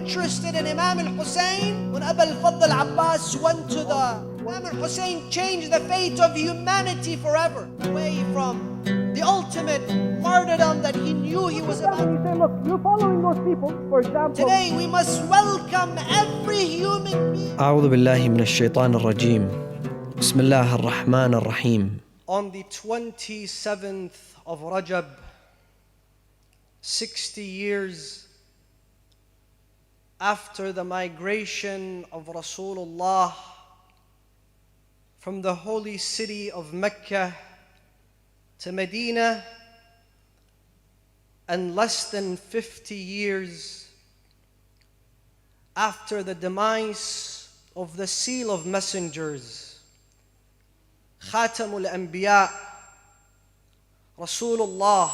interested in Imam al-Hussein when Abu al-Fadl Abbas went to Imam al-Hussein changed the fate of humanity forever, away from the ultimate martyrdom that he knew he was about. He said, look, you're following those people, for example. Today we must welcome every human being. أعوذ بالله من الشيطان الرجيم. بسم الله الرحمن الرحيم. On the 27th of Rajab, 60 years after the migration of Rasulullah from the holy city of Mecca to Medina, and less than 50 years after the demise of the seal of messengers, Khatamul Anbiya, Rasulullah,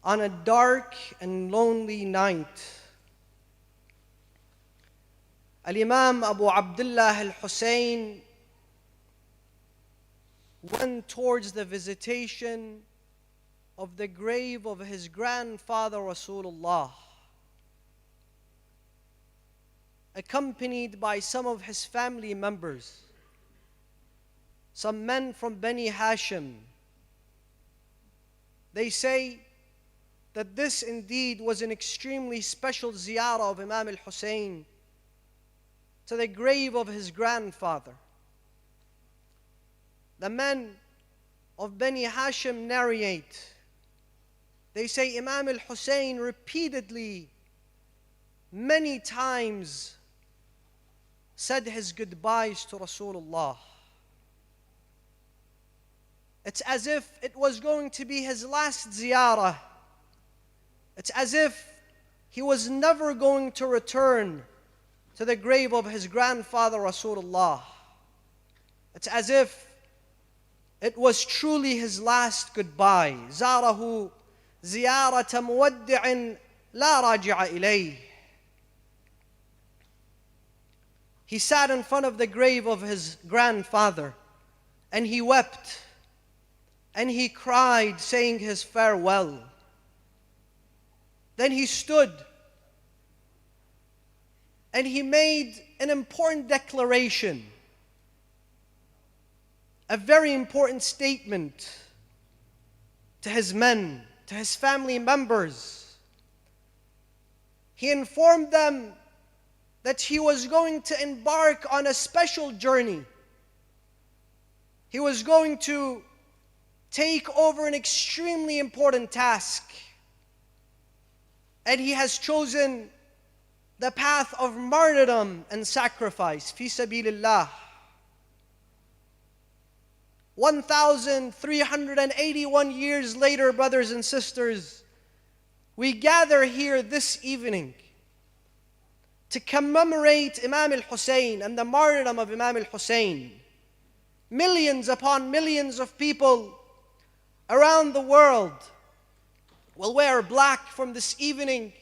on a dark and lonely night, Al-Imam Abu Abdullah al-Hussein went towards the visitation of the grave of his grandfather Rasulullah, accompanied by some of his family members, some men from Bani Hashim. They say that this indeed was an extremely special ziyarah of Imam al-Hussein to the grave of his grandfather. The men of Bani Hashim narrate, they say Imam al-Hussein repeatedly, many times, said his goodbyes to Rasulullah. It's as if it was going to be his last ziyarah. It's as if he was never going to return to the grave of his grandfather Rasulullah. It's as if it was truly his last goodbye. زاره زيارة مودع لا راجع إليه. He sat in front of the grave of his grandfather and he wept and he cried, saying his farewell. Then he stood and he made an important declaration, a very important statement to his men, to his family members. He informed them that he was going to embark on a special journey. He was going to take over an extremely important task. And he has chosen the path of martyrdom and sacrifice, fi sabilillah. 1,381 years later, brothers and sisters, we gather here this evening to commemorate Imam al-Hussein and the martyrdom of Imam al-Hussein. Millions upon millions of people around the world will wear black from this evening,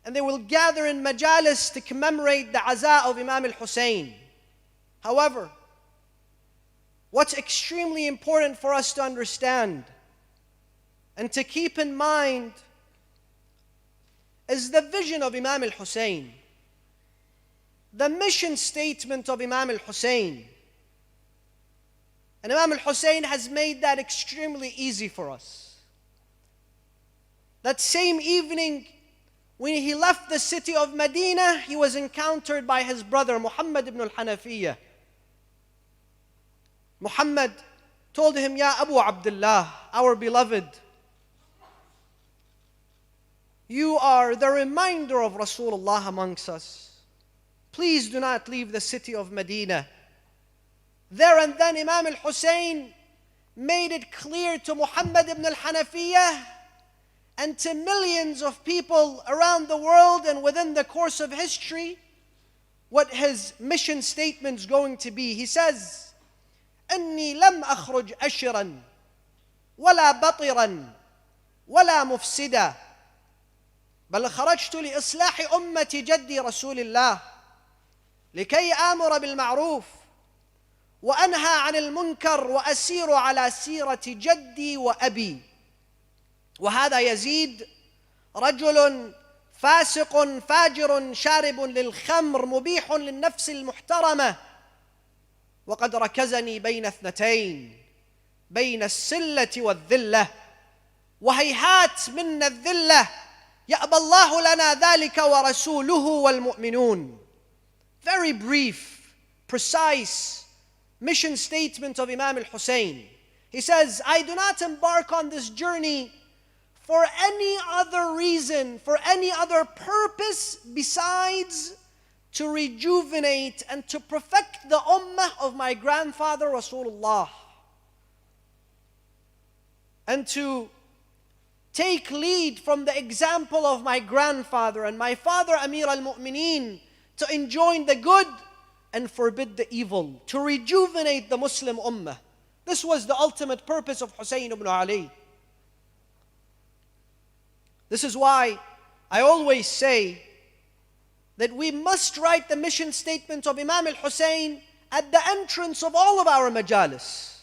and they will gather in majalis to commemorate the aza of Imam al-Hussein. However, what's extremely important for us to understand and to keep in mind is the vision of Imam al-Hussein, the mission statement of Imam al-Hussein. And Imam al-Hussein has made that extremely easy for us. That same evening, when he left the city of Medina, he was encountered by his brother Muhammad ibn al-Hanafiyyah. Muhammad told him, Ya Abu Abdullah, our beloved, you are the reminder of Rasulullah amongst us. Please do not leave the city of Medina. There and then Imam al-Hussein made it clear to Muhammad ibn al-Hanafiyyah and to millions of people around the world and within the course of history what his mission statement is going to be. He says, أني لم أخرج أشرا ولا بطرا ولا مفسدا بل خرجت لإصلاح أمة جدي رسول الله لكي آمر بالمعروف وأنهى عن المنكر وأسير على سيرة جدي وأبي. وهذا يزيد رجل فاسق فاجر شارب للخمر مبيح للنفس المحترمة وقد ركزني بين اثنتين بين السلة والذلة وهيهات منا الذلة يأبى الله لنا ذلك ورسوله والمؤمنون. Very brief, precise mission statement of Imam al-Hussein. He says, I do not embark on this journey for any other reason, for any other purpose besides to rejuvenate and to perfect the ummah of my grandfather Rasulullah, and to take lead from the example of my grandfather and my father Amir al-Mu'mineen, to enjoin the good and forbid the evil, to rejuvenate the Muslim ummah. This was the ultimate purpose of Hussein ibn Ali. This is why I always say that we must write the mission statement of Imam al-Hussein at the entrance of all of our majalis.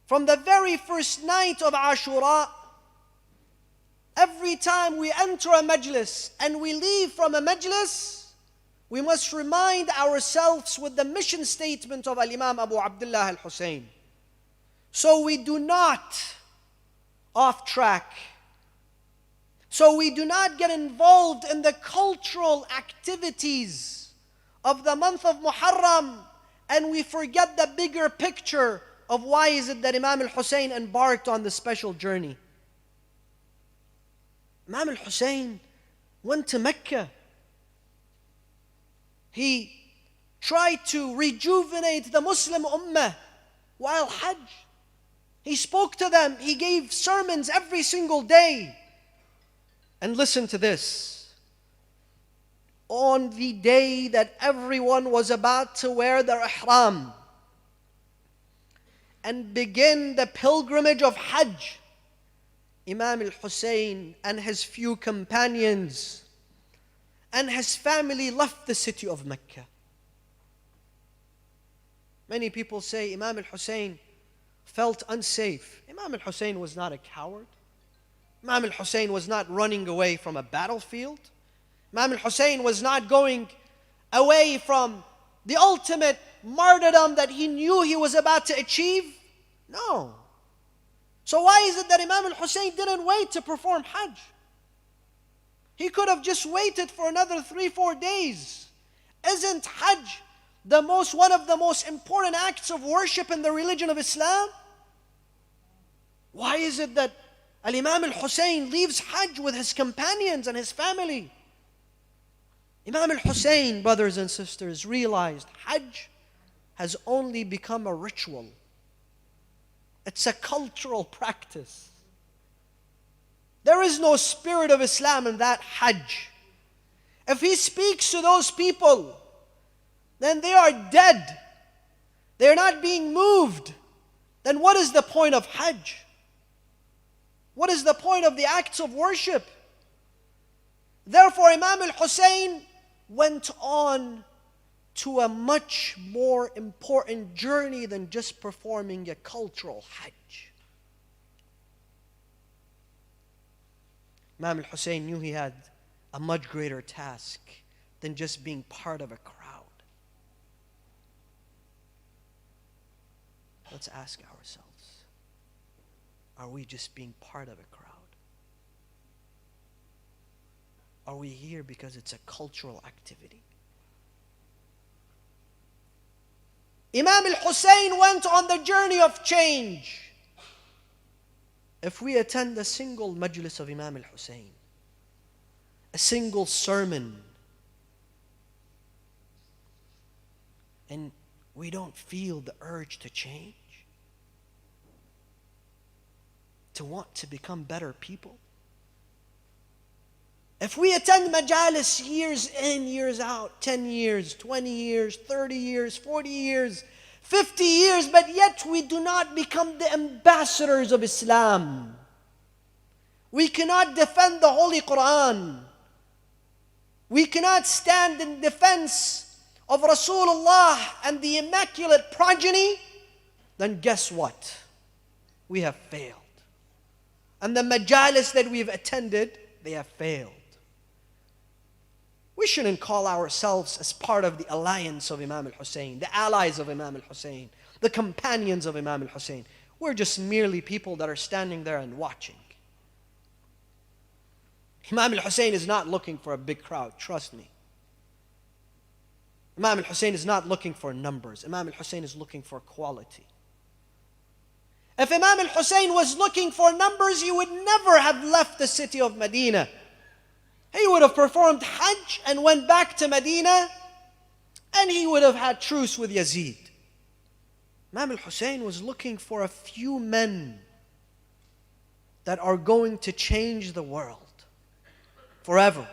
From the very first night of Ashura, every time we enter a majlis and we leave from a majlis, we must remind ourselves with the mission statement of Al-Imam Abu Abdullah al-Hussein, so we do not off track, so we do not get involved in the cultural activities of the month of Muharram and we forget the bigger picture of why is it that Imam al-Hussein embarked on this special journey. Imam al-Hussein went to Mecca. He tried to rejuvenate the Muslim ummah while Hajj. He spoke to them. He gave sermons every single day. And listen to this. On the day that everyone was about to wear their ihram and begin the pilgrimage of Hajj, Imam al-Hussein and his few companions and his family left the city of Mecca. Many people say Imam al-Hussein felt unsafe. Imam al-Hussein was not a coward. Imam al-Hussein was not running away from a battlefield. Imam al-Hussein was not going away from the ultimate martyrdom that he knew he was about to achieve. No. So why is it that Imam al-Hussein didn't wait to perform Hajj? He could have just waited for another 3-4 days. Isn't Hajj one of the most important acts of worship in the religion of Islam? Why is it that Al-Imam al-Hussein leaves Hajj with his companions and his family? Imam al-Hussein, brothers and sisters, realized Hajj has only become a ritual. It's a cultural practice. There is no spirit of Islam in that Hajj. If he speaks to those people, then they are dead. They're not being moved. Then what is the point of Hajj? What is the point of the acts of worship? Therefore, Imam al-Hussein went on to a much more important journey than just performing a cultural Hajj. Imam al-Hussein knew he had a much greater task than just being part of a crowd. Let's ask ourselves, are we just being part of a crowd? Are we here because it's a cultural activity? Imam al-Hussein went on the journey of change. If we attend a single majlis of Imam al-Hussein, a single sermon, and we don't feel the urge to change, to want to become better people, if we attend majalis years in, years out, 10 years, 20 years, 30 years, 40 years, 50 years, but yet we do not become the ambassadors of Islam, we cannot defend the Holy Quran, we cannot stand in defense of Rasulullah and the immaculate progeny, then guess what? We have failed. And the majalis that we've attended, they have failed. We shouldn't call ourselves as part of the alliance of Imam al-Hussein, the allies of Imam al-Hussein, the companions of Imam al-Hussein. We're just merely people that are standing there and watching. Imam al-Hussein is not looking for a big crowd, trust me. Imam al-Hussein is not looking for numbers. Imam al-Hussein is looking for quality. If Imam al-Hussein was looking for numbers, he would never have left the city of Medina. He would have performed Hajj and went back to Medina, and he would have had truce with Yazid. Imam al-Hussein was looking for a few men that are going to change the world forever.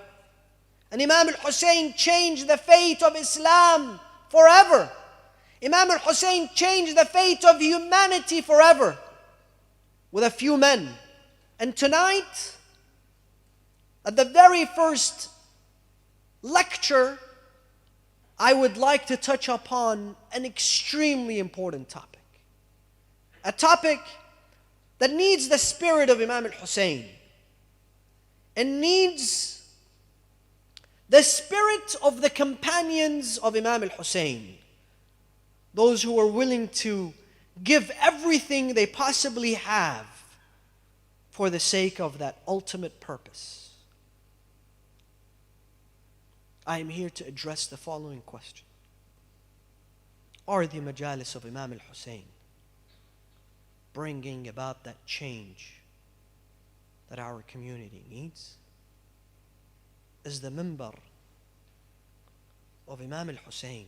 And Imam al-Hussein changed the fate of Islam forever. Imam al-Hussein changed the fate of humanity forever with a few men. And tonight, at the very first lecture, I would like to touch upon an extremely important topic. A topic that needs the spirit of Imam al-Hussein and needs the spirit of the companions of Imam al-Hussein. Those who are willing to give everything they possibly have for the sake of that ultimate purpose. I am here to address the following question. Are the majalis of Imam al-Hussein bringing about that change that our community needs? Is the minbar of Imam al-Hussein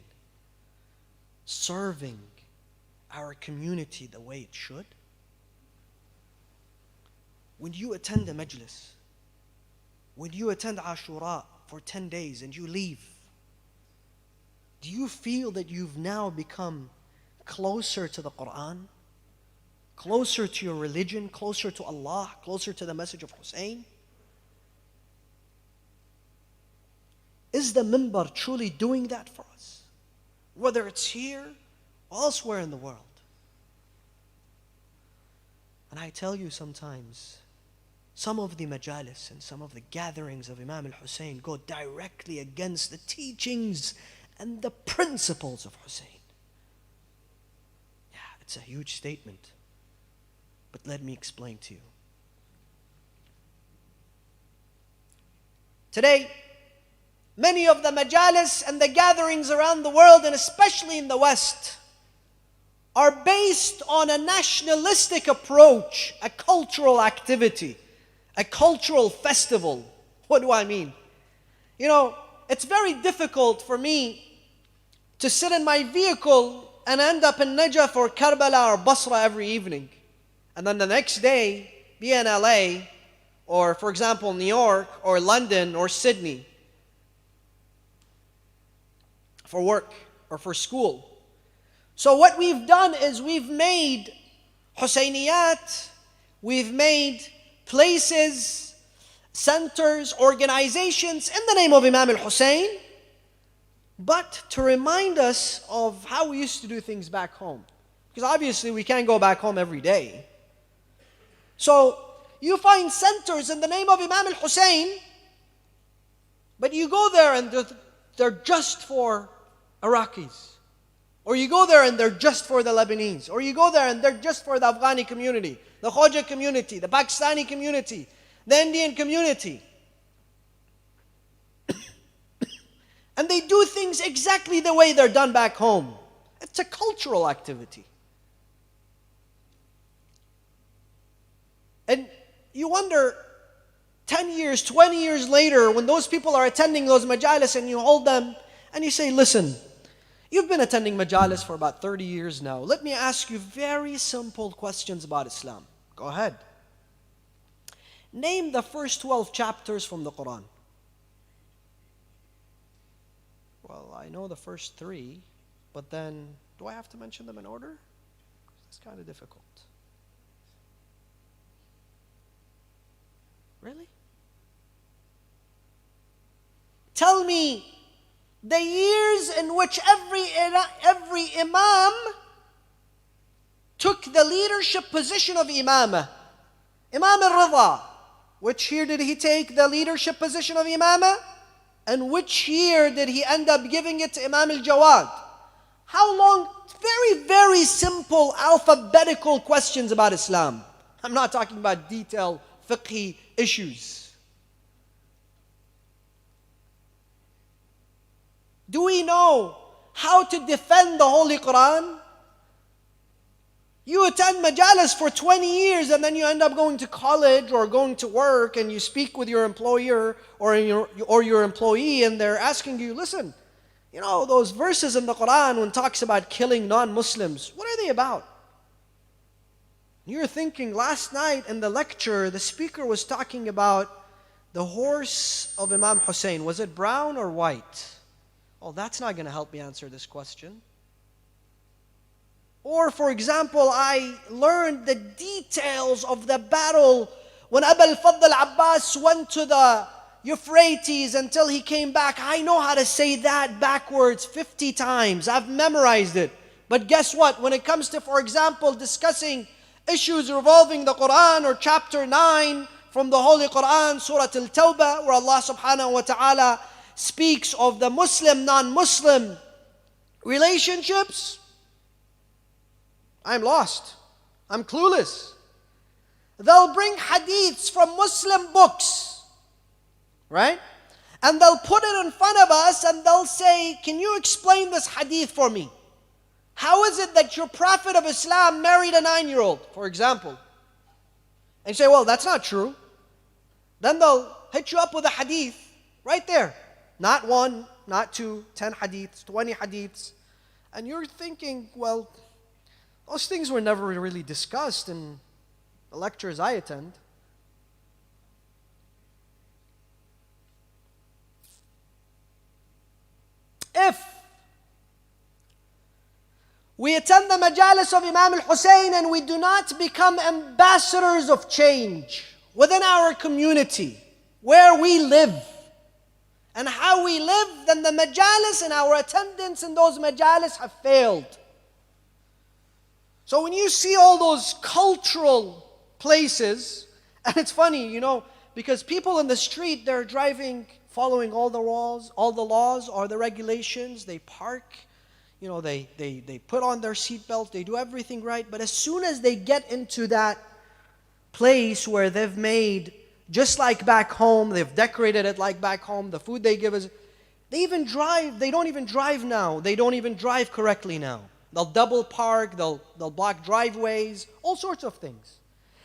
serving our community the way it should? When you attend a majlis, when you attend Ashura for 10 days and you leave, do you feel that you've now become closer to the Quran, closer to your religion, closer to Allah, closer to the message of Hussein? Is the minbar truly doing that for us? Whether it's here or elsewhere in the world. And I tell you sometimes, some of the majalis and some of the gatherings of Imam al-Hussein go directly against the teachings and the principles of Hussein. Yeah, it's a huge statement. But let me explain to you. Today, many of the majalis and the gatherings around the world, and especially in the West, are based on a nationalistic approach, a cultural activity, a cultural festival. What do I mean? You know, it's very difficult for me to sit in my vehicle and end up in Najaf or Karbala or Basra every evening, and then the next day be in LA or, for example, New York or London or Sydney for work or for school. So what we've done is we've made Husseyniyat, we've made places, centers, organizations in the name of Imam al-Hussein, but to remind us of how we used to do things back home. Because obviously we can't go back home every day. So you find centers in the name of Imam al-Hussein, but you go there and they're just for Iraqis. Or you go there and they're just for the Lebanese. Or you go there and they're just for the Afghani community, the Khoja community, the Pakistani community, the Indian community. And they do things exactly the way they're done back home. It's a cultural activity. And you wonder, 10 years, 20 years later, when those people are attending those majalis and you hold them and you say, listen, you've been attending majalis for about 30 years now. Let me ask you very simple questions about Islam. Go ahead. Name the first 12 chapters from the Quran. Well, I know the first 3, but then do I have to mention them in order? It's kind of difficult. Really? Tell me the years in which every imam took the leadership position of imamah. Imam al-Rida, which year did he take the leadership position of imamah? And which year did he end up giving it to Imam al-Jawad? How long? Very, very simple alphabetical questions about Islam. I'm not talking about detailed fiqhi issues. Do we know how to defend the Holy Quran? You attend majalis for 20 years and then you end up going to college or going to work and you speak with your employer or your employee and they're asking you, listen, you know, those verses in the Quran when it talks about killing non-Muslims, what are they about? You're thinking, last night in the lecture, the speaker was talking about the horse of Imam Hussein. Was it brown or white? Oh, that's not going to help me answer this question. Or, for example, I learned the details of the battle when Abu al-Fadl Abbas went to the Euphrates until he came back. I know how to say that backwards 50 times. I've memorized it. But guess what? When it comes to, for example, discussing issues revolving the Quran or chapter 9 from the Holy Quran, Surah Al-Tawbah, where Allah subhanahu wa ta'ala speaks of the Muslim, non-Muslim relationships, I'm lost. I'm clueless. They'll bring hadiths from Muslim books, right? And they'll put it in front of us and they'll say, can you explain this hadith for me? How is it that your Prophet of Islam married a 9-year-old, for example? And you say, well, that's not true. Then they'll hit you up with a hadith right there. Not 1, not 2, 10 hadiths, 20 hadiths. And you're thinking, well, those things were never really discussed in the lectures I attend. If we attend the majalis of Imam al-Hussein and we do not become ambassadors of change within our community, where we live and how we live, then the majalis and our attendance in those majalis have failed. So when you see all those cultural places, and it's funny, you know, because people in the street, they're driving, following all the laws or the regulations, they park, you know, they put on their seatbelt, they do everything right, but as soon as they get into that place where they've made, just like back home, they've decorated it like back home, the food they give is, they don't even drive now, they don't even drive correctly now. They'll double park, they'll block driveways, all sorts of things.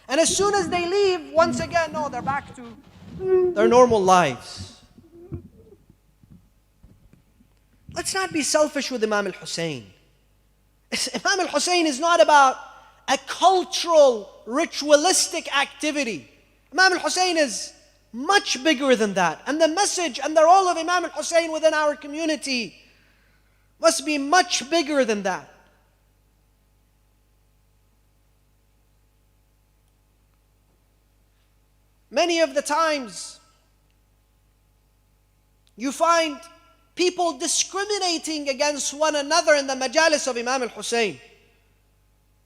And as soon as they leave, once again, no, they're back to their normal lives. Let's not be selfish with Imam al-Hussein. Imam al-Hussein is not about a cultural, ritualistic activity. Imam al-Hussein is much bigger than that. And the message and the role of Imam al-Hussein within our community must be much bigger than that. Many of the times, you find people discriminating against one another in the majalis of Imam al-Hussein.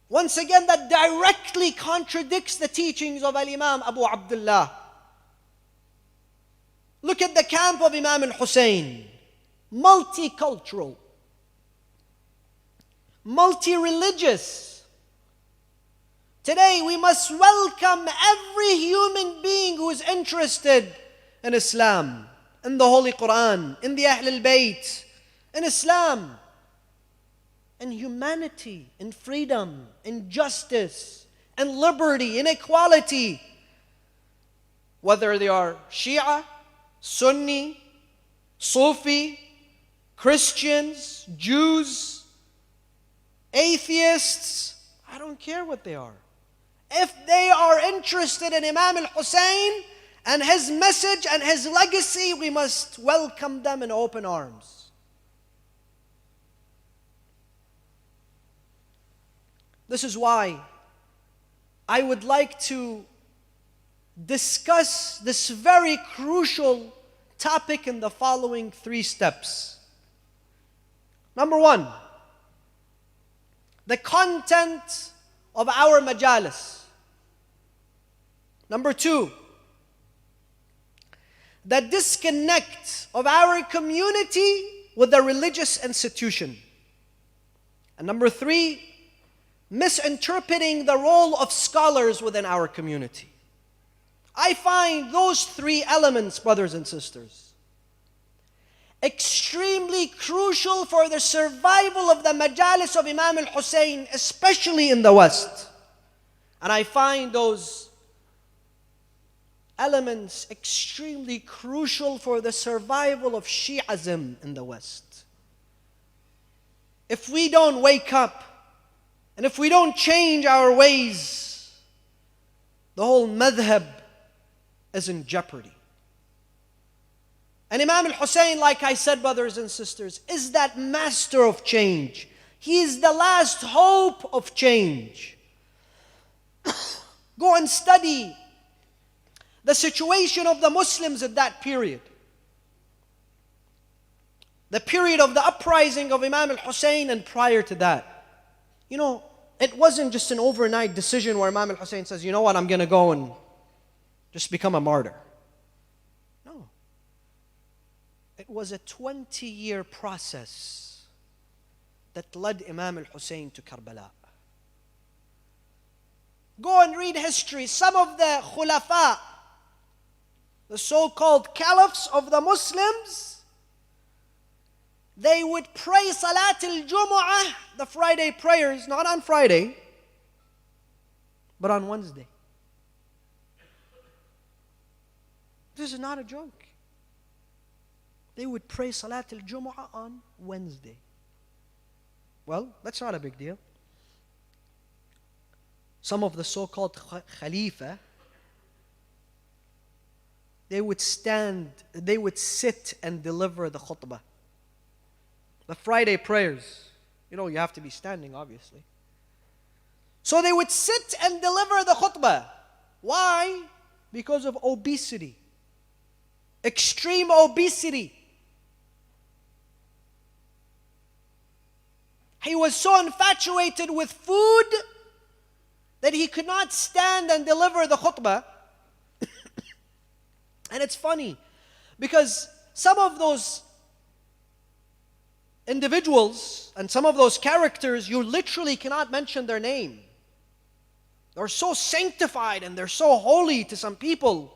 Once again, that directly contradicts the teachings of Al-Imam Abu Abdullah. Look at the camp of Imam al-Hussein. Multicultural, multi-religious. Today we must welcome every human being who is interested in Islam, in the Holy Quran, in the Ahl al-Bayt, in Islam, in humanity, in freedom, in justice, in liberty, in equality. Whether they are Shia, Sunni, Sufi, Christians, Jews, atheists, I don't care what they are. If they are interested in Imam al-Hussein and his message and his legacy, we must welcome them in open arms. This is why I would like to discuss this very crucial topic in the following 3 steps. Number 1, the content of our majalis. Number 2, the disconnect of our community with the religious institution. And number 3, misinterpreting the role of scholars within our community. I find those 3 elements, brothers and sisters, extremely crucial for the survival of the majalis of Imam al-Hussein, especially in the West. And I find those elements extremely crucial for the survival of Shiism in the West. If we don't wake up, and if we don't change our ways, the whole madhab is in jeopardy. And Imam al-Hussein, like I said, brothers and sisters, is that master of change. He is the last hope of change. Go and study the situation of the Muslims at that period. The period of the uprising of Imam al-Hussein and prior to that. You know, it wasn't just an overnight decision where Imam al-Hussein says, you know what, I'm going to go and just become a martyr. No. It was a 20-year process that led Imam al-Hussein to Karbala. Go and read history. Some of the khulafa, the so-called caliphs of the Muslims, they would pray Salat al-Jumu'ah, the Friday prayers, not on Friday, but on Wednesday. This is not a joke. They would pray Salat al-Jumu'ah on Wednesday. Well, that's not a big deal. Some of the so-called Khalifa, they would sit and deliver the khutbah. The Friday prayers, you know, you have to be standing, obviously. So they would sit and deliver the khutbah. Why? Because of obesity. Extreme obesity. He was so infatuated with food that he could not stand and deliver the khutbah. And it's funny, because some of those individuals and some of those characters, you literally cannot mention their name. They're so sanctified and they're so holy to some people.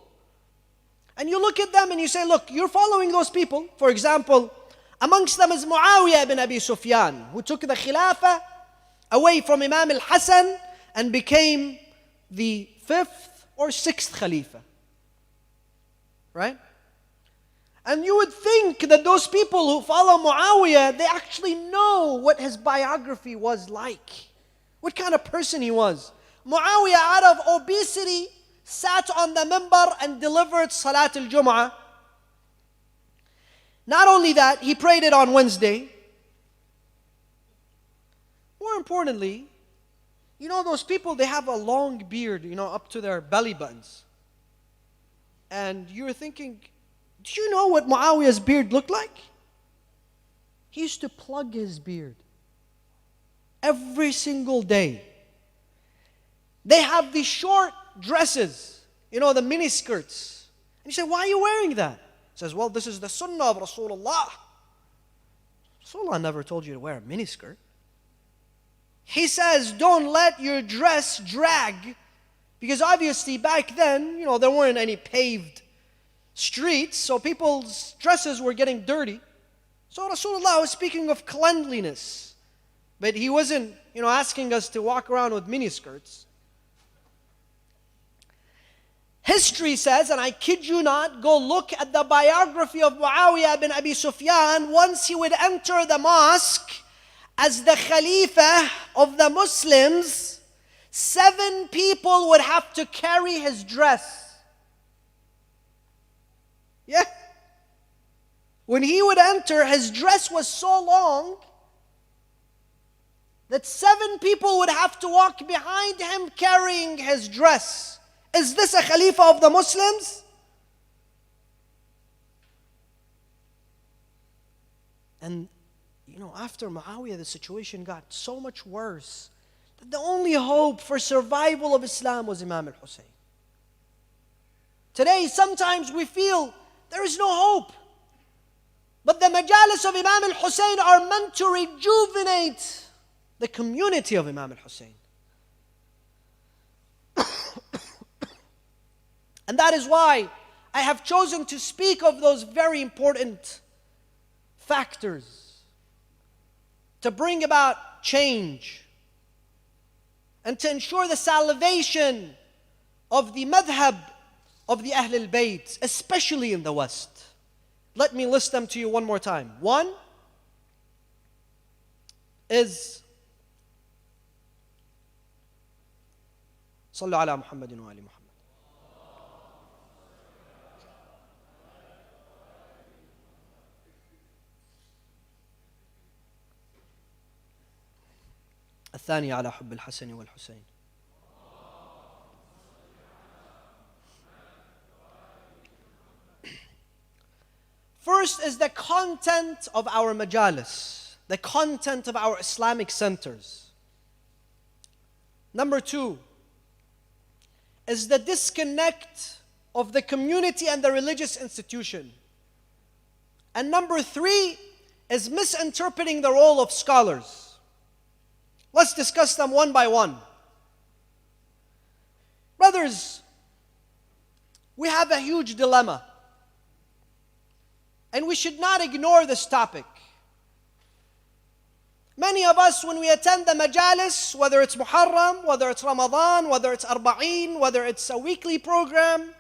And you look at them and you say, look, you're following those people. For example, amongst them is Muawiyah ibn Abi Sufyan, who took the Khilafah away from Imam al-Hasan and became the 5th or 6th Khalifa. Right? And you would think that those people who follow Muawiyah, they actually know what his biography was like. What kind of person he was. Muawiyah, out of obesity, sat on the minbar and delivered Salat al-Jumu'ah. Not only that, he prayed it on Wednesday. More importantly, you know those people, they have a long beard, you know, up to their belly buttons. And you're thinking, do you know what Muawiyah's beard looked like? He used to plug his beard every single day. They have these short dresses, you know, the mini skirts. And you say, why are you wearing that? He says, well, this is the sunnah of Rasulullah. Rasulullah never told you to wear a mini skirt. He says, don't let your dress drag, because obviously back then, you know, there weren't any paved streets, so people's dresses were getting dirty. So Rasulullah was speaking of cleanliness, but he wasn't, you know, asking us to walk around with miniskirts. History says, and I kid you not, go look at the biography of Muawiyah bin Abi Sufyan. Once he would enter the mosque as the Khalifa of the Muslims, 7 people would have to carry his dress. Yeah. When he would enter, his dress was so long that 7 people would have to walk behind him carrying his dress. Is this a Khalifa of the Muslims? And, you know, after Muawiyah, the situation got so much worse that the only hope for survival of Islam was Imam al-Hussein. Today, sometimes we feel there is no hope. But the majalis of Imam al-Hussein are meant to rejuvenate the community of Imam al-Hussein. And that is why I have chosen to speak of those very important factors to bring about change and to ensure the salvation of the madhab of the Ahl al-Bayt, especially in the West. Let me list them to you one more time. One is صلوا على محمد وآل محمد. الثاني على حب الحسن والحسين. First is the content of our majalis, the content of our Islamic centers. Number two is the disconnect of the community and the religious institution. And number three is misinterpreting the role of scholars. Let's discuss them one by one. Brothers, we have a huge dilemma. And we should not ignore this topic. Many of us, when we attend the majalis, whether it's Muharram, whether it's Ramadan, whether it's Arba'een, whether it's a weekly program,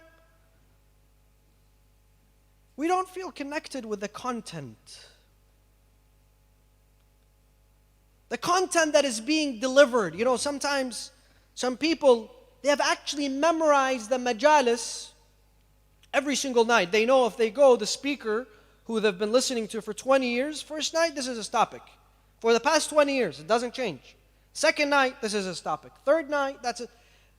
we don't feel connected with the content. The content that is being delivered. You know, sometimes some people, they have actually memorized the majalis every single night. They know if they go, the speaker who they've been listening to for 20 years, first night, this is his topic. For the past 20 years, it doesn't change. Second night, this is his topic. Third night, that's it.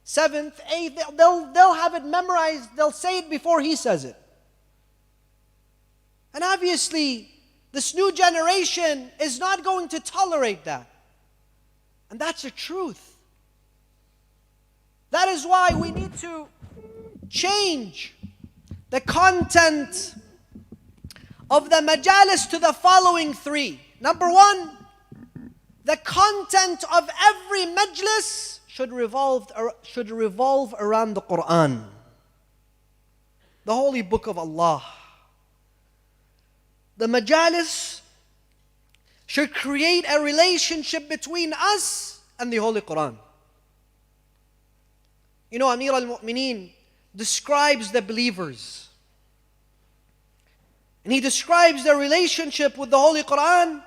Seventh, eighth, they'll have it memorized. They'll say it before he says it. And obviously, this new generation is not going to tolerate that. And that's the truth. That is why we need to change the content of the majalis to the following three. Number one, the content of every majlis should revolve around the Quran, the holy book of Allah. The majalis should create a relationship between us and the Holy Quran. You know, Amir al-Mu'mineen describes the believers. And he describes their relationship with the Holy Quran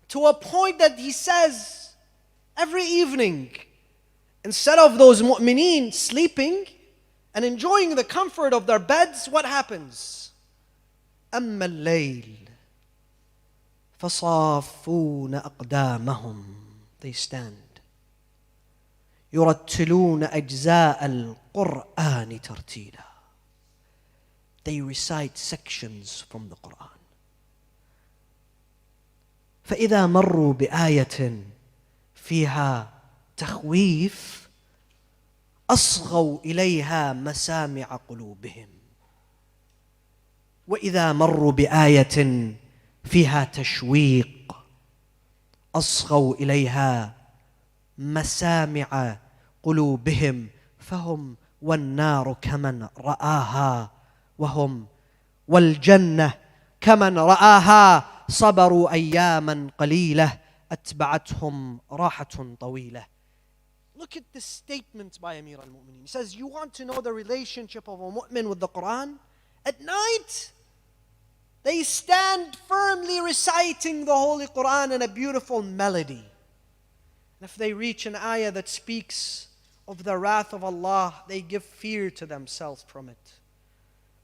to a point that he says, every evening, instead of those mu'mineen sleeping and enjoying the comfort of their beds, what happens? أما الليل فصافون أقدامهم. They stand. يرتلون أجزاء القرآن ترتيلا. They recite sections from the Quran. فإذا مروا بآية فيها تخويف أصغوا إليها مسامع قلوبهم. وإذا مروا بآية فيها تشويق أصغوا إليها مسامع قلوبهم فهم والنار كمن رآها وهم والجنة كمن رآها صبروا أياما قليلة أتبعتهم راحة طويلة. Look at this statement by Amir al-Mu'mineen. He says, you want to know the relationship of a mu'min with the Quran? At night, they stand firmly reciting the Holy Quran in a beautiful melody. And if they reach an ayah that speaks of the wrath of Allah, they give fear to themselves from it.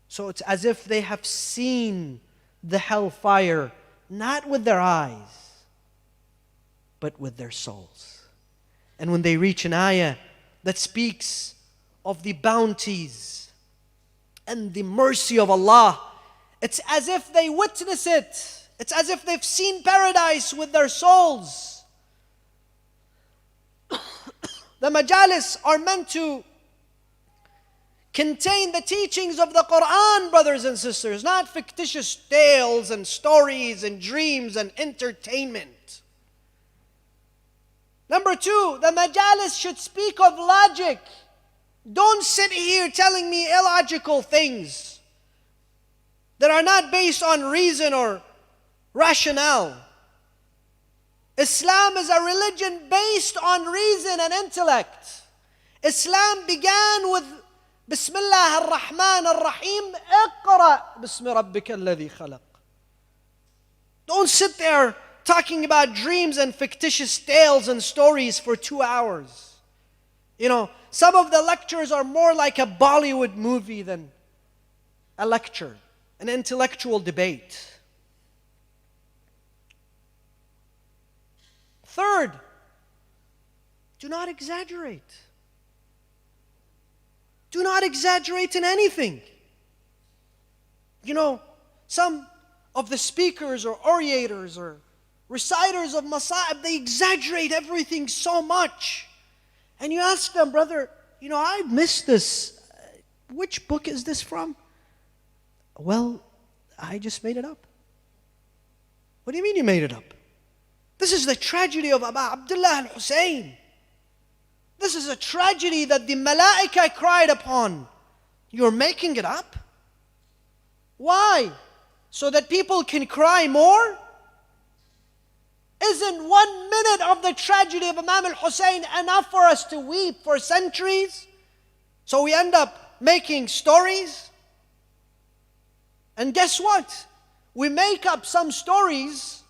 So it's as if they have seen the hellfire, not with their eyes, but with their souls. And when they reach an ayah that speaks of the bounties and the mercy of Allah, it's as if they witness it. It's as if they've seen paradise with their souls. The majalis are meant to contain the teachings of the Quran, brothers and sisters, not fictitious tales and stories and dreams and entertainment. Number two, the majalis should speak of logic. Don't sit here telling me illogical things that are not based on reason or rationale. Islam is a religion based on reason and intellect. Islam began with Bismillah ar-Rahman ar-Rahim, Iqra bismi rabbika alladhi khalaq. Don't sit there talking about dreams and fictitious tales and stories for 2 hours. You know, some of the lectures are more like a Bollywood movie than a lecture, an intellectual debate. Third, do not exaggerate. Do not exaggerate in anything. You know, some of the speakers or orators or reciters of Masa'ib, they exaggerate everything so much. And you ask them, brother, you know, I missed this. Which book is this from? Well, I just made it up. What do you mean you made it up? This is the tragedy of Aba Abdullah al-Hussein. This is a tragedy that the Malaika cried upon. You're making it up? Why? So that people can cry more? Isn't 1 minute of the tragedy of Imam al-Hussein enough for us to weep for centuries? So we end up making stories? And guess what? We make up some stories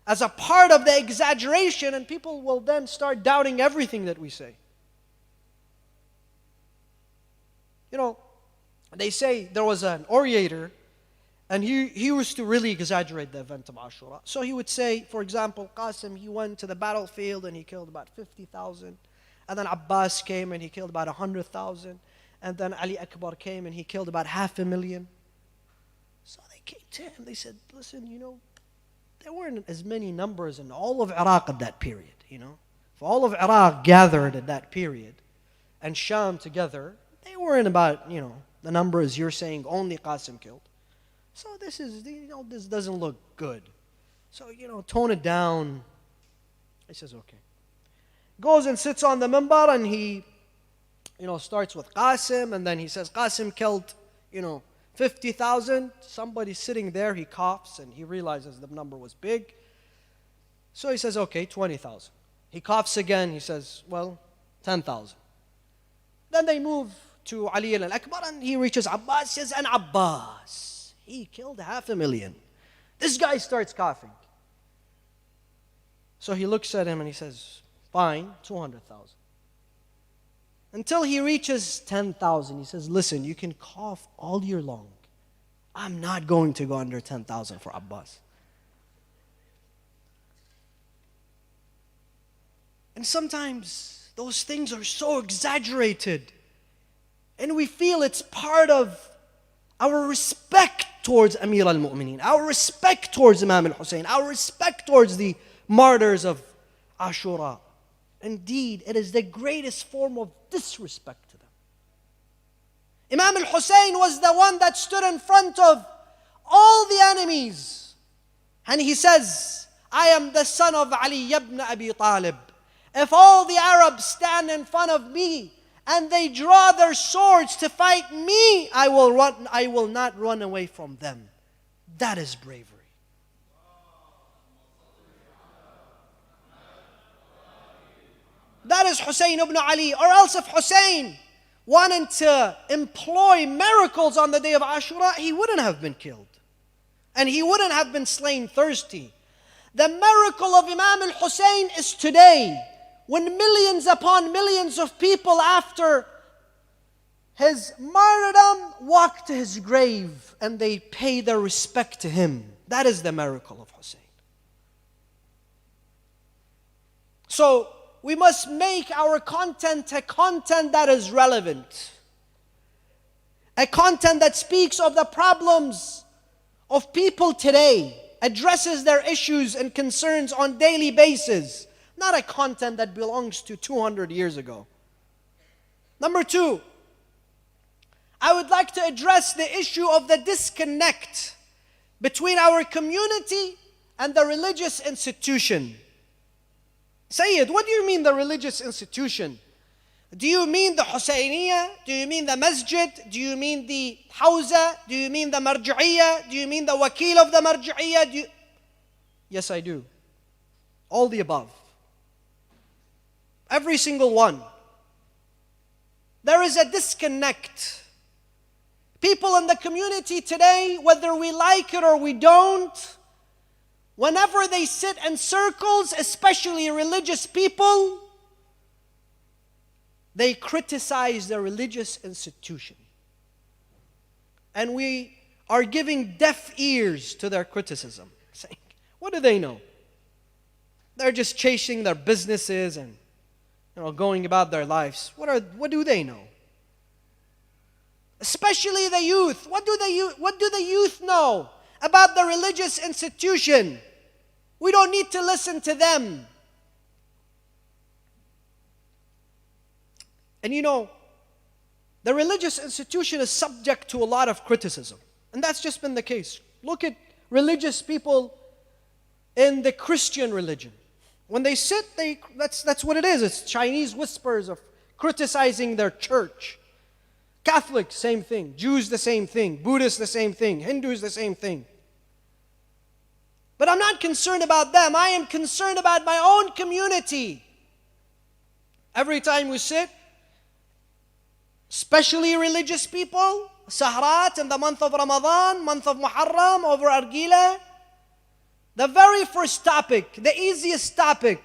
as a part of the exaggeration, and people will then start doubting everything that we say. You know, they say there was an orator, and he used to really exaggerate the event of Ashura. So he would say, for example, Qasim, he went to the battlefield and he killed about 50,000. And then Abbas came and he killed about 100,000. And then Ali Akbar came and he killed about 500,000. So they came to him, they said, listen, you know, there weren't as many numbers in all of Iraq at that period, you know. If all of Iraq gathered at that period and Sham together, they weren't about, you know, the numbers you're saying only Qasim killed. So this is, you know, this doesn't look good. So, you know, tone it down. He says, okay. Goes and sits on the minbar and he, you know, starts with Qasim, and then he says, Qasim killed, you know, 50,000. Somebody sitting there, he coughs and he realizes the number was big. So he says, okay, 20,000. He coughs again, he says, well, 10,000. Then they move to Ali al-Akbar and he reaches Abbas, says, and Abbas, he killed 500,000. This guy starts coughing. So he looks at him and he says, fine, 200,000. Until he reaches 10,000, he says, listen, you can cough all year long. I'm not going to go under 10,000 for Abbas. And sometimes those things are so exaggerated, and we feel it's part of our respect towards Amir al-Mu'mineen, our respect towards Imam al-Hussein, our respect towards the martyrs of Ashura. Indeed, it is the greatest form of disrespect to them. Imam al-Hussein was the one that stood in front of all the enemies. And he says, I am the son of Ali ibn Abi Talib. If all the Arabs stand in front of me and they draw their swords to fight me, I will not run away from them. That is bravery. That is Hussein ibn Ali. Or else if Hussein wanted to employ miracles on the day of Ashura, he wouldn't have been killed. And he wouldn't have been slain thirsty. The miracle of Imam al-Hussein is today, when millions upon millions of people after his martyrdom walk to his grave and they pay their respect to him. That is the miracle of Hussein. So, we must make our content a content that is relevant. A content that speaks of the problems of people today, addresses their issues and concerns on daily basis. Not a content that belongs to 200 years ago. Number two, I would like to address the issue of the disconnect between our community and the religious institution. Sayyid, what do you mean the religious institution? Do you mean the Husayniyah? Do you mean the masjid? Do you mean the hawza? Do you mean the marji'iyah? Do you mean the wakil of the marji'iyah? Yes, I do. All the above. Every single one. There is a disconnect. People in the community today, whether we like it or we don't, whenever they sit in circles, especially religious people, they criticize the religious institution. And we are giving deaf ears to their criticism. Saying, what do they know? They're just chasing their businesses and going about their lives. What do they know? Especially the youth. What do the youth know about the religious institution? We don't need to listen to them. And the religious institution is subject to a lot of criticism. And that's just been the case. Look at religious people in the Christian religion. When they sit, that's what it is. It's Chinese whispers of criticizing their church. Catholics, same thing. Jews, the same thing. Buddhists, the same thing. Hindus, the same thing. But I'm not concerned about them. I am concerned about my own community. Every time we sit, especially religious people, Sahrat in the month of Ramadan, month of Muharram, over Argila, the very first topic, the easiest topic,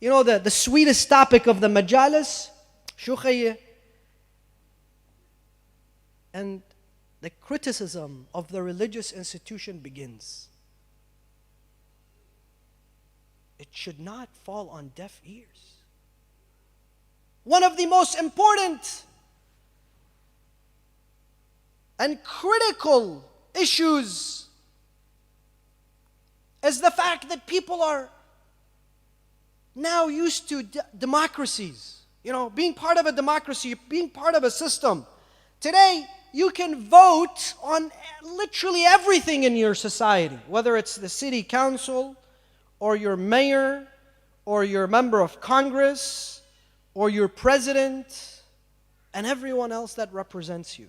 the sweetest topic of the majalis, Shukhayyah. And the criticism of the religious institution begins. It should not fall on deaf ears. One of the most important and critical issues is the fact that people are now used to democracies. Being part of a democracy, being part of a system. Today, you can vote on literally everything in your society, whether it's the city council, or your mayor, or your member of Congress, or your president, and everyone else that represents you.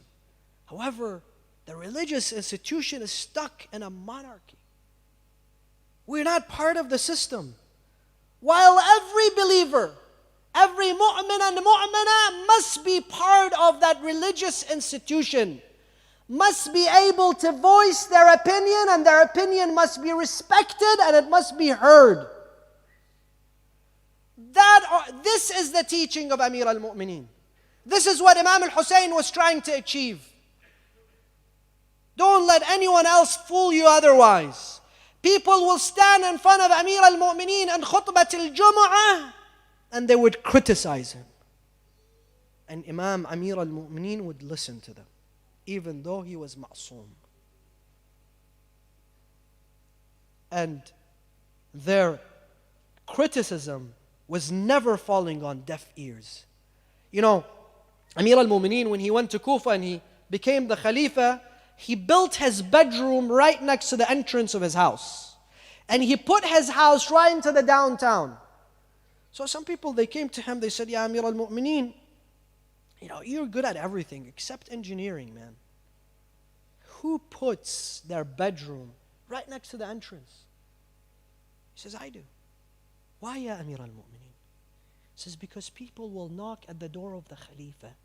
However, the religious institution is stuck in a monarchy. We're not part of the system. While every believer, every mu'min and mu'mina must be part of that religious institution, must be able to voice their opinion, and their opinion must be respected and it must be heard. This is the teaching of Amir al-Mu'mineen. This is what Imam al-Hussein was trying to achieve. Don't let anyone else fool you otherwise. People will stand in front of Amir al-Mu'mineen and khutbat al-Jumu'ah, and they would criticize him. And Imam Amir al-Mu'mineen would listen to them, even though he was ma'soom. And their criticism was never falling on deaf ears. Amir al-Mu'mineen, when he went to Kufa and he became the Khalifa, he built his bedroom right next to the entrance of his house. And he put his house right into the downtown. So some people, they came to him, they said, Ya Amir al-Mu'mineen, you're good at everything except engineering, man. Who puts their bedroom right next to the entrance? He says, I do. Why, Ya Amir al-Mu'mineen? He says, because people will knock at the door of the Khalifa.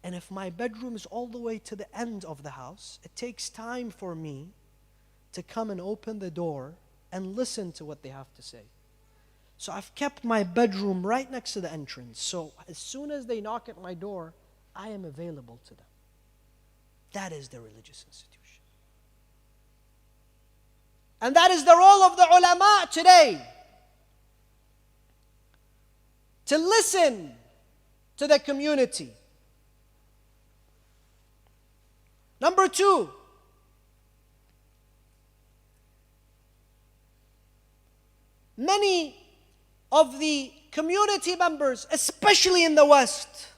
And if my bedroom is all the way to the end of the house, it takes time for me to come and open the door and listen to what they have to say. So I've kept my bedroom right next to the entrance. So as soon as they knock at my door, I am available to them. That is the religious institution. And that is the role of the ulama today. To listen to the community. Number two, many of the community members, especially in the West,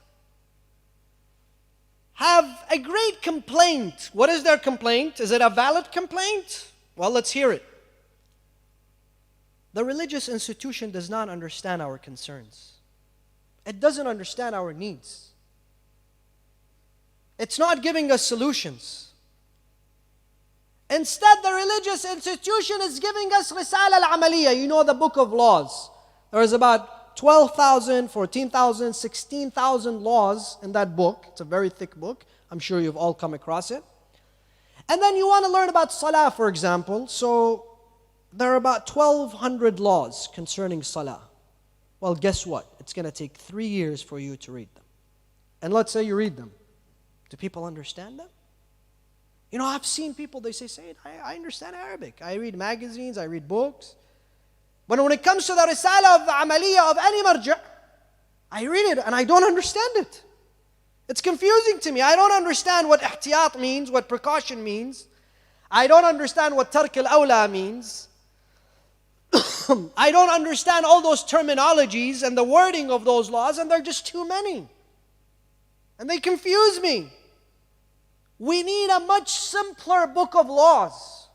have a great complaint. What is their complaint? Is it a valid complaint? Well, let's hear it. The religious institution does not understand our concerns. It doesn't understand our needs. It's not giving us solutions. Instead, the religious institution is giving us Risala al-Amaliyah. You know, the book of laws. There is about 12,000, 14,000, 16,000 laws in that book. It's a very thick book. I'm sure you've all come across it. And then you want to learn about Salah, for example. So there are about 1,200 laws concerning Salah. Well, guess what? It's going to take 3 years for you to read them. And let's say you read them. Do people understand them? You know, I've seen people, they say, Sayyid, I understand Arabic. I read magazines, I read books. But when it comes to the Risala of the Amaliyah of any marja', I read it and I don't understand it. It's confusing to me. I don't understand what ihtiyat means, what precaution means. I don't understand what tark al-awla means. I don't understand all those terminologies and the wording of those laws, and they're just too many. And they confuse me. We need a much simpler book of laws.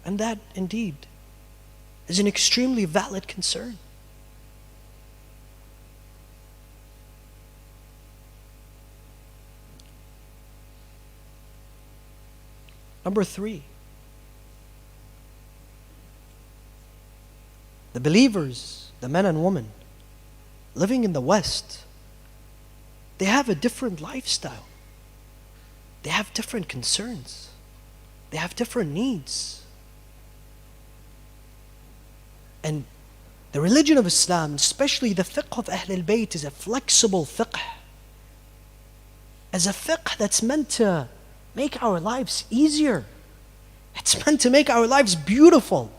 And that, indeed, is an extremely valid concern. Number 3, the believers, the men and women living in the West, they have a different lifestyle. They have different concerns. They have different needs. And the religion of Islam, especially the fiqh of Ahl al-Bayt, is a flexible fiqh. As a fiqh that's meant to make our lives easier. It's meant to make our lives beautiful.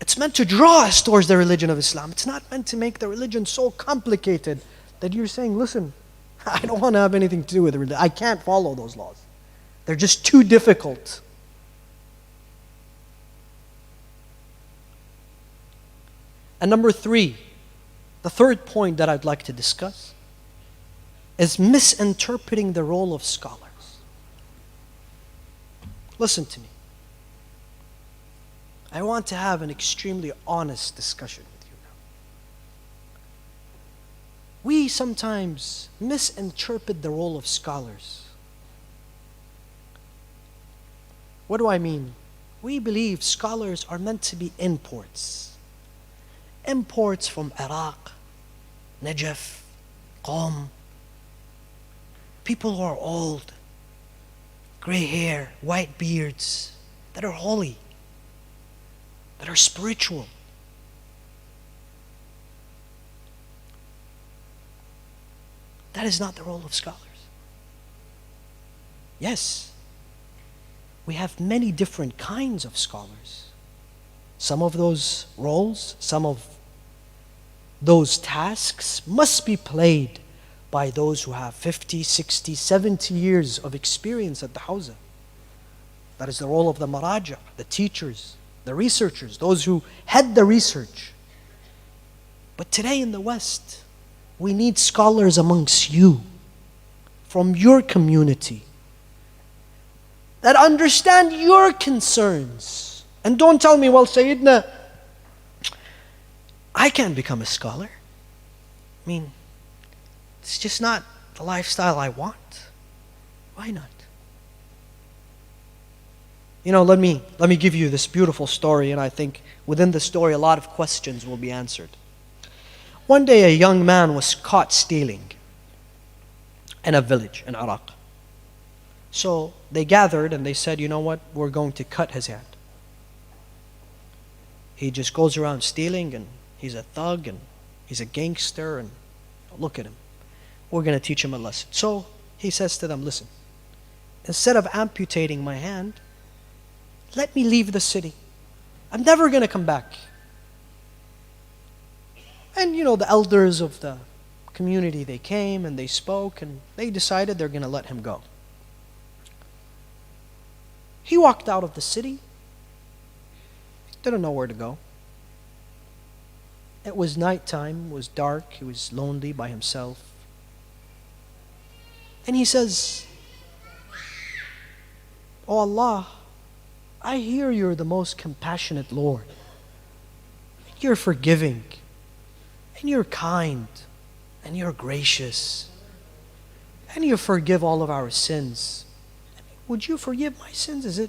It's meant to draw us towards the religion of Islam. It's not meant to make the religion so complicated that you're saying, listen, I don't want to have anything to do with religion. I can't follow those laws. They're just too difficult. And number 3, the third point that I'd like to discuss is misinterpreting the role of scholars. Listen to me. I want to have an extremely honest discussion with you now. We sometimes misinterpret the role of scholars. What do I mean? We believe scholars are meant to be imports. Imports from Iraq, Najaf, Qom. People who are old, gray hair, white beards, that are holy, that are spiritual. That is not the role of scholars. Yes, we have many different kinds of scholars. Some of those roles, some of those tasks must be played by those who have 50, 60, 70 years of experience at the Hawza. That is the role of the maraja, the teachers, the researchers, those who head the research. But today in the West, we need scholars amongst you, from your community, that understand your concerns. And don't tell me, well, Sayyidina, I can't become a scholar. I mean, it's just not the lifestyle I want. Why not? You know, let me give you this beautiful story, and I think within the story a lot of questions will be answered. One day a young man was caught stealing in a village in Iraq. So they gathered and they said, you know what, we're going to cut his hand. He just goes around stealing, and he's a thug, and he's a gangster, and look at him. We're going to teach him a lesson. So he says to them, listen, instead of amputating my hand, let me leave the city. I'm never going to come back. And you know, the elders of the community, they came and they spoke, and they decided they're going to let him go. He walked out of the city. Didn't know where to go. It was nighttime, it was dark, he was lonely by himself. And he says, "Oh Allah, I hear you're the most compassionate Lord. You're forgiving, and you're kind, and you're gracious, and you forgive all of our sins. Would you forgive my sins?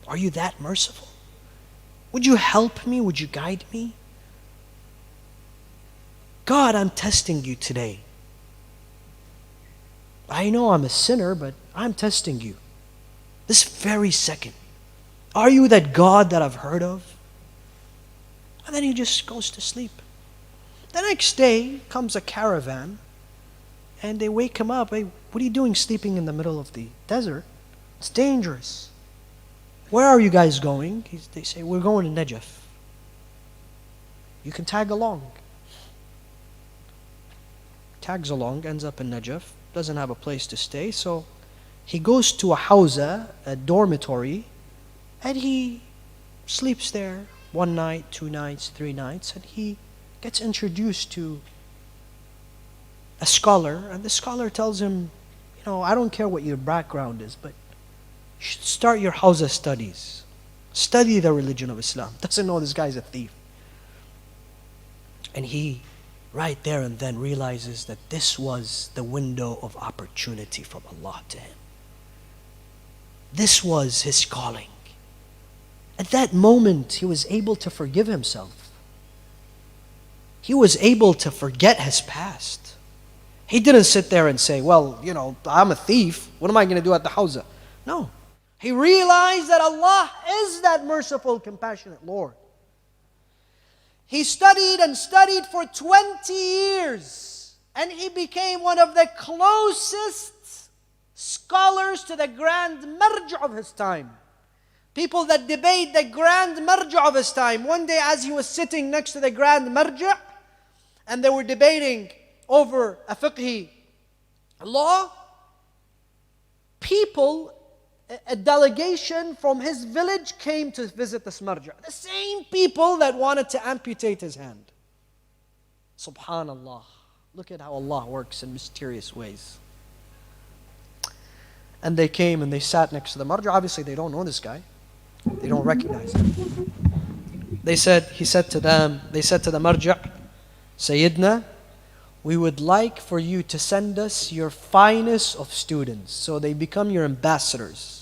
Are you that merciful? Would you help me? Would you guide me? God, I'm testing you today. I know I'm a sinner, but I'm testing you. This very second. Are you that God that I've heard of?" And then he just goes to sleep. The next day comes a caravan, and they wake him up. "Hey, what are you doing sleeping in the middle of the desert? It's dangerous. Where are you guys going?" They say, "We're going to Najaf. You can tag along." Tags along, ends up in Najaf, doesn't have a place to stay, so he goes to a hawza, a dormitory, and he sleeps there 1 night, 2 nights, 3 nights, and he gets introduced to a scholar, and the scholar tells him, "I don't care what your background is, but you should start your hawza studies. Study the religion of Islam." Doesn't know this guy's a thief. And he, right there and then, realizes that this was the window of opportunity from Allah to him. This was his calling. At that moment, he was able to forgive himself. He was able to forget his past. He didn't sit there and say, "Well, I'm a thief. What am I going to do at the hawza?" No. He realized that Allah is that merciful, compassionate Lord. He studied and studied for 20 years, and he became one of the closest scholars to the grand marja of his time. People that debate the grand marja of his time. One day, as he was sitting next to the grand marja, and they were debating over a fiqhi law, a delegation from his village came to visit this marja. The same people that wanted to amputate his hand. Subhanallah. Look at how Allah works in mysterious ways. And they came and they sat next to the marja. Obviously, they don't know this guy. They don't recognize him. He said to the marja, "Sayyidina, we would like for you to send us your finest of students." So they become your ambassadors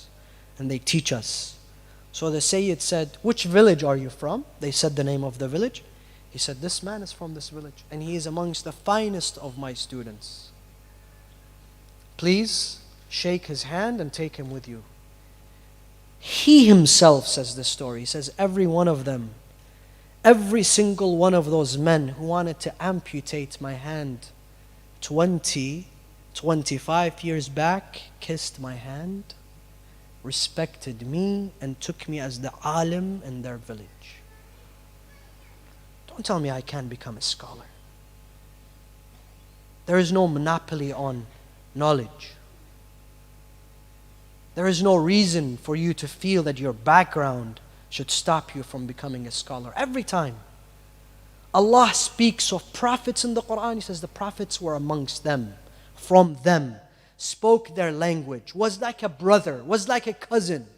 and they teach us. So the Sayyid said, "Which village are you from?" They said the name of the village. He said, "This man is from this village and he is amongst the finest of my students. Please shake his hand and take him with you." He himself says this story. He says, every single one of those men who wanted to amputate my hand 25 years back, kissed my hand, respected me, and took me as the alim in their village. Don't tell me I can't become a scholar. There is no monopoly on knowledge. There is no reason for you to feel that your background should stop you from becoming a scholar. Every time Allah speaks of prophets in the Quran, He says the prophets were amongst them, from them, spoke their language, was like a brother, was like a cousin.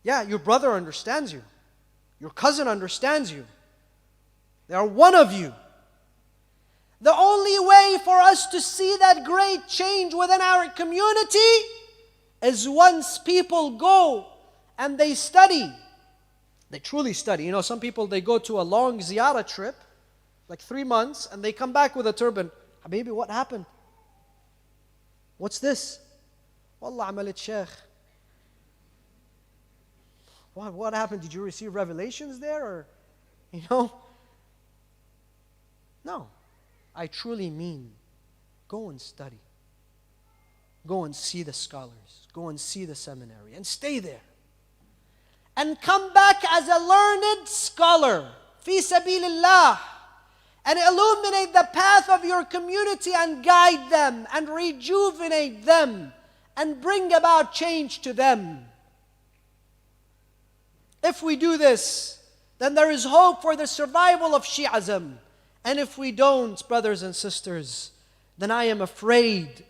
Yeah, your brother understands you. Your cousin understands you. They are one of you. The only way for us to see that great change within our community is once people go and they study. They truly study. Some people, they go to a long ziyarah trip, like 3 months, and they come back with a turban. Habibi, what happened? What's this? Wallah amalit sheikh. What happened? Did you receive revelations there? Or, No. I truly mean, go and study. Go and see the scholars. Go and see the seminary and stay there. And come back as a learned scholar, fi sabilillah, and illuminate the path of your community and guide them and rejuvenate them and bring about change to them. If we do this, then there is hope for the survival of Shiism. And if we don't, brothers and sisters, then I am afraid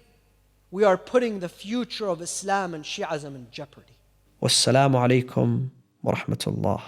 we are putting the future of Islam and Shiism in jeopardy. والسلام عليكم ورحمة الله.